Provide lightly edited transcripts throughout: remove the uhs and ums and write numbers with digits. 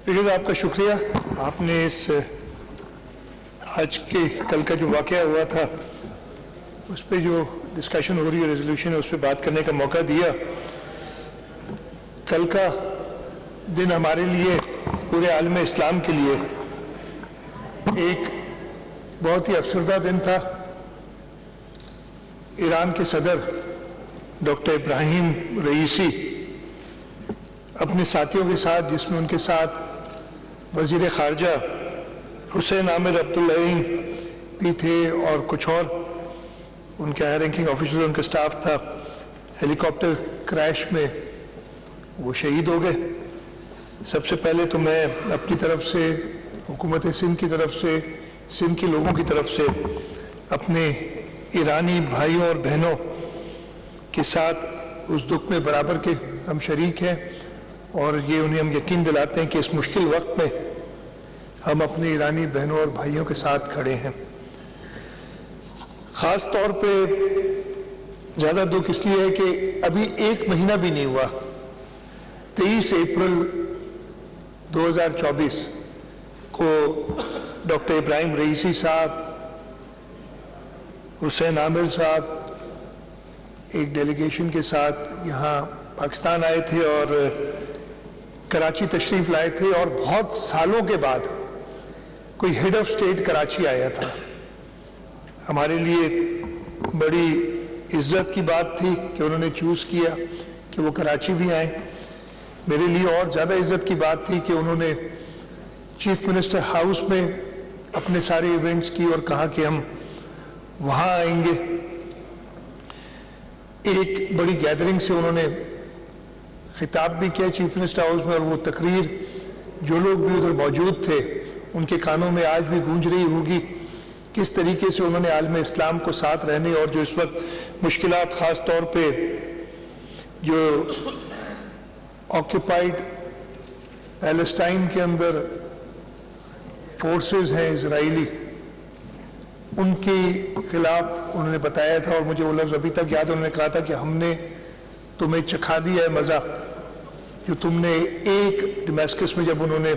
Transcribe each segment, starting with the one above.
رشید آپ کا شکریہ. آپ نے اس آج کے کل کا جو واقعہ ہوا تھا اس پہ جو ڈسکشن ہو رہی ہے ریزولوشن ہے اس پہ بات کرنے کا موقع دیا. کل کا دن ہمارے لیے پورے عالم اسلام کے لیے ایک بہت ہی افسردہ دن تھا. ایران کے صدر ڈاکٹر ابراہیم رئیسی اپنے ساتھیوں کے ساتھ، جس میں ان کے ساتھ وزیر خارجہ حسین عامر عبداللعین بھی تھے اور کچھ اور ان کے ہائی رینکنگ آفیسر، ان کا سٹاف تھا، ہیلی کاپٹر کریش میں وہ شہید ہو گئے. سب سے پہلے تو میں اپنی طرف سے، حکومت سندھ کی طرف سے، سندھ کے لوگوں کی طرف سے اپنے ایرانی بھائیوں اور بہنوں کے ساتھ اس دکھ میں برابر کے ہم شریک ہیں، اور یہ انہیں ہم یقین دلاتے ہیں کہ اس مشکل وقت میں ہم اپنے ایرانی بہنوں اور بھائیوں کے ساتھ کھڑے ہیں. خاص طور پہ زیادہ دکھ اس لیے ہے کہ ابھی ایک مہینہ بھی نہیں ہوا. 23 اپریل 2024 کو ڈاکٹر ابراہیم رئیسی صاحب، حسین عامر صاحب ایک ڈیلیگیشن کے ساتھ یہاں پاکستان آئے تھے اور کراچی تشریف لائے تھے، اور بہت سالوں کے بعد کوئی ہیڈ آف اسٹیٹ کراچی آیا تھا. ہمارے لیے بڑی عزت کی بات تھی کہ انہوں نے چوز کیا کہ وہ کراچی بھی آئیں. میرے لیے اور زیادہ عزت کی بات تھی کہ انہوں نے چیف منسٹر ہاؤس میں اپنے سارے ایونٹس کی اور کہا کہ ہم وہاں آئیں گے. ایک بڑی گیدرنگ سے انہوں نے خطاب بھی کیا چیف منسٹر ہاؤس میں، اور وہ تقریر جو لوگ بھی ادھر موجود تھے ان کے کانوں میں آج بھی گونج رہی ہوگی. کس طریقے سے انہوں نے عالم اسلام کو ساتھ رہنے اور جو اس وقت مشکلات، خاص طور پہ جو آکوپائڈ پیلسٹائن کے اندر فورسز ہیں اسرائیلی، ان کے خلاف انہوں نے بتایا تھا. اور مجھے وہ لفظ ابھی تک یاد، انہوں نے کہا تھا کہ ہم نے تمہیں چکھا دیا ہے مزہ جو تم نے ایک ڈمیسکس میں جب انہوں نے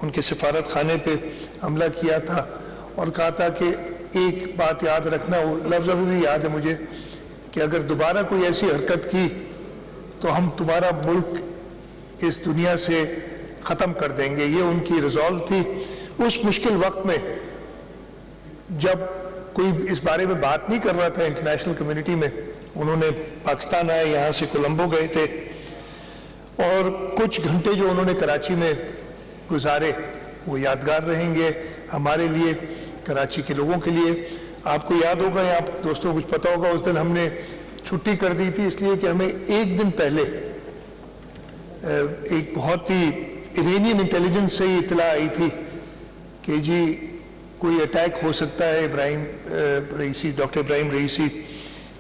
ان کے سفارت خانے پہ حملہ کیا تھا، اور کہا تھا کہ ایک بات یاد رکھنا، وہ لفظ ابھی بھی یاد ہے مجھے، کہ اگر دوبارہ کوئی ایسی حرکت کی تو ہم تمہارا ملک اس دنیا سے ختم کر دیں گے. یہ ان کی ریزالو تھی. اس مشکل وقت میں جب کوئی اس بارے میں بات نہیں کر رہا تھا انٹرنیشنل کمیونٹی میں، انہوں نے پاکستان آئے، یہاں سے کولمبو گئے تھے، اور کچھ گھنٹے جو انہوں نے کراچی میں گزارے وہ یادگار رہیں گے ہمارے لیے، کراچی کے لوگوں کے لیے. آپ کو یاد ہوگا یا آپ دوستوں کو کچھ پتہ ہوگا، اس دن ہم نے چھٹی کر دی تھی اس لیے کہ ہمیں ایک دن پہلے ایک بہت ہی ایرانین انٹیلیجنس سے ہی اطلاع آئی تھی کہ جی کوئی اٹیک ہو سکتا ہے Ebrahim Raisi, doctor Ebrahim Raisi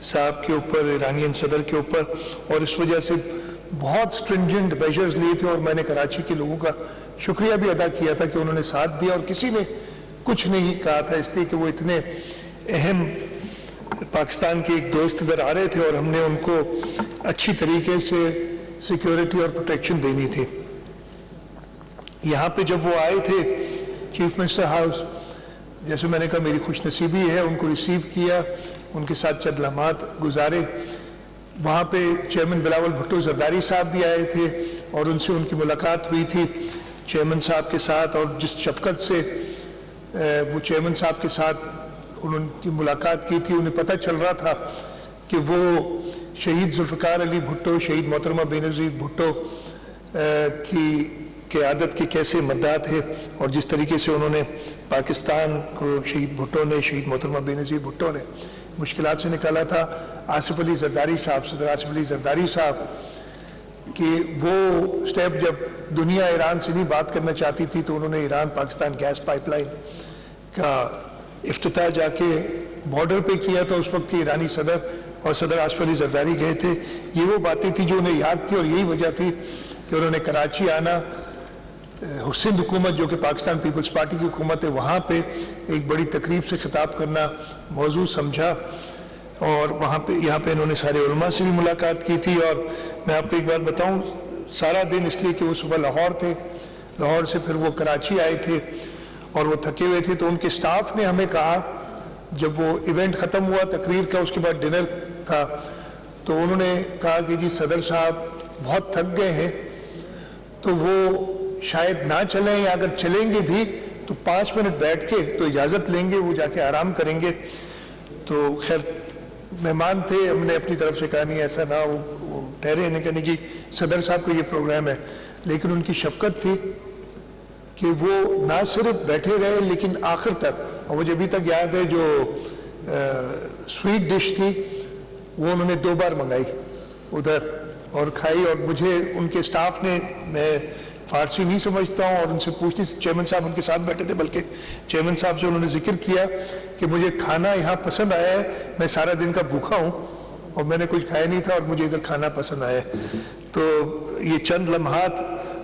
صاحب کے اوپر، ایرانین صدر کے اوپر، اور اس وجہ سے بہت سٹرنجنٹ میجرز لیے تھے. اور میں نے کراچی کے لوگوں کا شکریہ بھی ادا کیا تھا کہ انہوں نے ساتھ دیا، اور کسی نے کچھ نہیں کہا تھا، اس لیے کہ وہ اتنے اہم پاکستان کے ایک دوست ادھر آ رہے تھے اور ہم نے ان کو اچھی طریقے سے سیکیورٹی اور پروٹیکشن دینی تھی. یہاں پہ جب وہ آئے تھے چیف منسٹر ہاؤس، جیسے میں نے کہا میری خوش نصیبی ہے، ان کو ریسیو کیا، ان کے ساتھ چند لمحات گزارے. وہاں پہ چیئرمین بلاول بھٹو زرداری صاحب بھی آئے تھے اور ان سے ان کی ملاقات ہوئی تھی چیئرمین صاحب کے ساتھ، اور جس شفقت سے وہ چیئرمین صاحب کے ساتھ انہوں کی ملاقات کی تھی، انہیں پتہ چل رہا تھا کہ وہ شہید ذوالفقار علی بھٹو، شہید محترمہ بینظیر بھٹو کی قیادت کے کیسے مداح تھے، اور جس طریقے سے انہوں نے پاکستان کو شہید بھٹو نے، شہید محترمہ بینظیر بھٹو نے مشکلات سے نکالا تھا. آصف علی زرداری صاحب، صدر آصف علی زرداری صاحب کہ وہ سٹیپ جب دنیا ایران سے نہیں بات کرنا چاہتی تھی تو انہوں نے Iran Pakistan gas pipeline کا افتتاح جا کے بارڈر پہ کیا تھا. اس وقت کے ایرانی صدر اور صدر آصف علی زرداری گئے تھے. یہ وہ باتیں تھیں جو انہیں یاد تھی، اور یہی وجہ تھی کہ انہوں نے کراچی آنا، سندھ حکومت جو کہ پاکستان پیپلز پارٹی کی حکومت ہے، وہاں پہ ایک بڑی تقریب سے خطاب کرنا موضوع سمجھا، اور وہاں پہ یہاں پہ انہوں نے سارے علماء سے بھی ملاقات کی تھی. اور میں آپ کو ایک بات بتاؤں، سارا دن اس لیے کہ وہ صبح لاہور تھے، لاہور سے پھر وہ کراچی آئے تھے اور وہ تھکے ہوئے تھے، تو ان کے سٹاف نے ہمیں کہا، جب وہ ایونٹ ختم ہوا تقریر کا، اس کے بعد ڈنر تھا، تو انہوں نے کہا کہ جی صدر صاحب بہت تھک گئے ہیں، تو وہ شاید نہ چلیں، یا اگر چلیں گے بھی تو 5 منٹ بیٹھ کے تو اجازت لیں گے، وہ جا کے آرام کریں گے۔ تو خیر مہمان تھے، ہم نے اپنی طرف سے کہا نہیں ایسا نہ، وہ ٹھہرے، انہیں کہا نہیں جی صدر صاحب کا یہ پروگرام ہے، لیکن ان کی شفقت تھی کہ وہ نہ صرف بیٹھے رہے لیکن آخر تک، اور مجھے ابھی تک یاد ہے جو سویٹ ڈش تھی وہ انہوں نے 2 بار منگائی ادھر اور کھائی، اور مجھے ان کے سٹاف نے، میں فارسی نہیں سمجھتا ہوں، اور ان سے پوچھتی، چیئرمین صاحب ان کے ساتھ بیٹھے تھے، بلکہ چیئرمین صاحب سے انہوں نے ذکر کیا کہ مجھے کھانا یہاں پسند آیا ہے، میں سارا دن کا بھوکا ہوں اور میں نے کچھ کھایا نہیں تھا اور مجھے ادھر کھانا پسند آیا ہے۔ تو یہ چند لمحات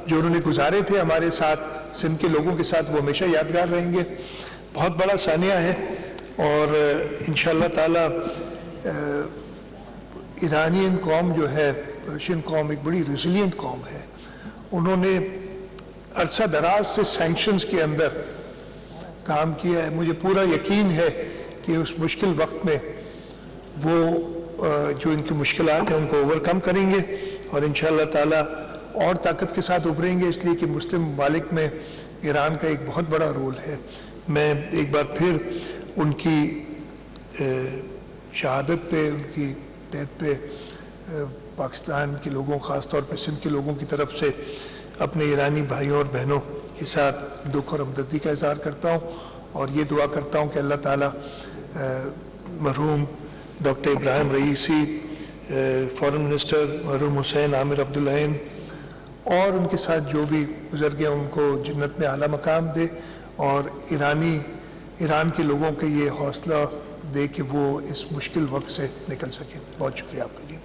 جو انہوں نے گزارے تھے ہمارے ساتھ، سندھ کے لوگوں کے ساتھ، وہ ہمیشہ یادگار رہیں گے۔ بہت بڑا ثانیہ ہے، اور انشاءاللہ تعالی ایرانین قوم جو ہے، پرشین قوم، ایک بڑی ریزیلینٹ قوم ہے۔ انہوں نے عرصہ دراز سے سینکشنز کے اندر کام کیا ہے، مجھے پورا یقین ہے کہ اس مشکل وقت میں وہ جو ان کی مشکلات ہیں ان کو اوورکم کریں گے، اور انشاءاللہ تعالی اور طاقت کے ساتھ ابھریں گے، اس لیے کہ مسلم ممالک میں ایران کا ایک بہت بڑا رول ہے۔ میں ایک بار پھر ان کی شہادت پہ، ان کی ڈیتھ پہ پاکستان کے لوگوں، خاص طور پہ سندھ کے لوگوں کی طرف سے اپنے ایرانی بھائیوں اور بہنوں کے ساتھ دکھ اور ہمدردی کا اظہار کرتا ہوں، اور یہ دعا کرتا ہوں کہ اللہ تعالیٰ مرحوم doctor Ebrahim Raisi, foreign minister مرحوم حسین عامر عبدالعین، اور ان کے ساتھ جو بھی گزر گئے ان کو جنت میں اعلیٰ مقام دے، اور ایران کے لوگوں کے یہ حوصلہ دے کہ وہ اس مشکل وقت سے نکل سکیں۔ بہت شکریہ آپ کا جی۔